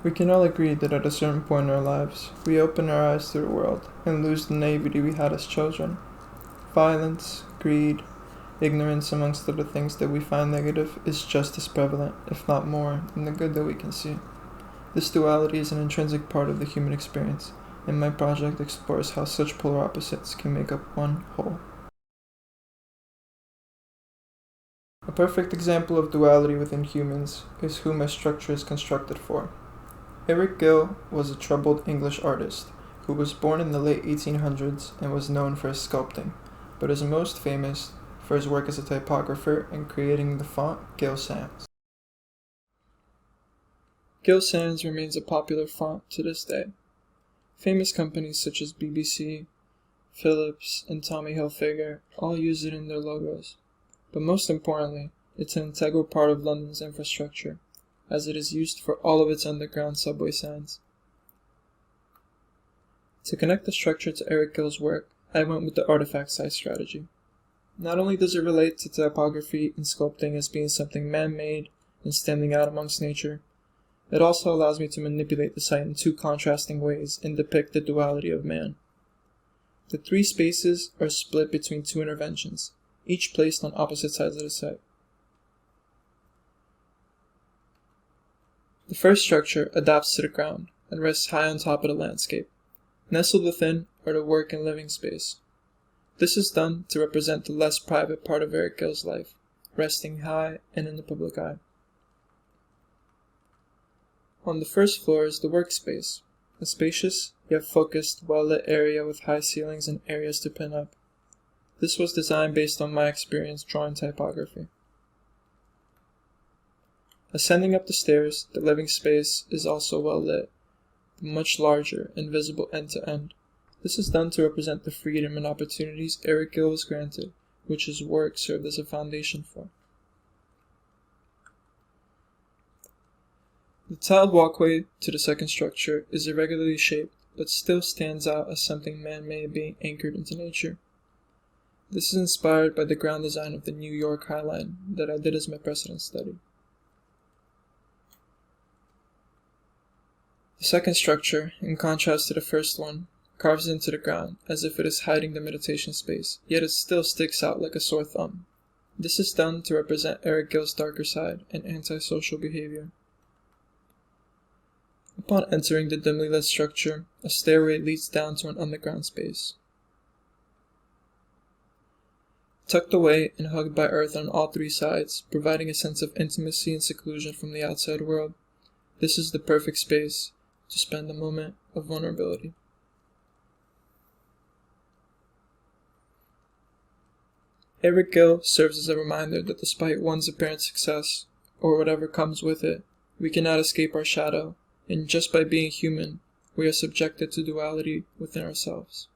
We can all agree that at a certain point in our lives, we open our eyes to the world and lose the naivety we had as children. Violence, greed, ignorance, amongst other things that we find negative, is just as prevalent, if not more, in the good that we can see. This duality is an intrinsic part of the human experience, and my project explores how such polar opposites can make up one whole. A perfect example of duality within humans is who my structure is constructed for. Eric Gill was a troubled English artist who was born in the late 1800s and was known for his sculpting, but is most famous for his work as a typographer and creating the font Gill Sans. Gill Sans remains a popular font to this day. Famous companies such as BBC, Philips, and Tommy Hilfiger all use it in their logos. But most importantly, it's an integral part of London's infrastructure, as it is used for all of its underground subway signs. To connect the structure to Eric Gill's work, I went with the artifact size strategy. Not only does it relate to typography and sculpting as being something man-made and standing out amongst nature, it also allows me to manipulate the site in two contrasting ways and depict the duality of man. The three spaces are split between two interventions, each placed on opposite sides of the site. The first structure adapts to the ground and rests high on top of the landscape. Nestled within are the work and living space. This is done to represent the less private part of Eric Gill's life, resting high and in the public eye. On the first floor is the workspace, a spacious yet focused, well-lit area with high ceilings and areas to pin up. This was designed based on my experience drawing typography. Ascending up the stairs, the living space is also well lit, but much larger and visible end to end. This is done to represent the freedom and opportunities Eric Gill was granted, which his work served as a foundation for. The tiled walkway to the second structure is irregularly shaped, but still stands out as something man-made being anchored into nature. This is inspired by the ground design of the New York High Line that I did as my precedent study. The second structure, in contrast to the first one, carves into the ground as if it is hiding the meditation space, yet it still sticks out like a sore thumb. This is done to represent Eric Gill's darker side and antisocial behavior. Upon entering the dimly lit structure, a stairway leads down to an underground space. Tucked away and hugged by earth on all three sides, providing a sense of intimacy and seclusion from the outside world, this is the perfect space to spend a moment of vulnerability. Eric Gill serves as a reminder that despite one's apparent success, or whatever comes with it, we cannot escape our shadow, and just by being human, we are subjected to duality within ourselves.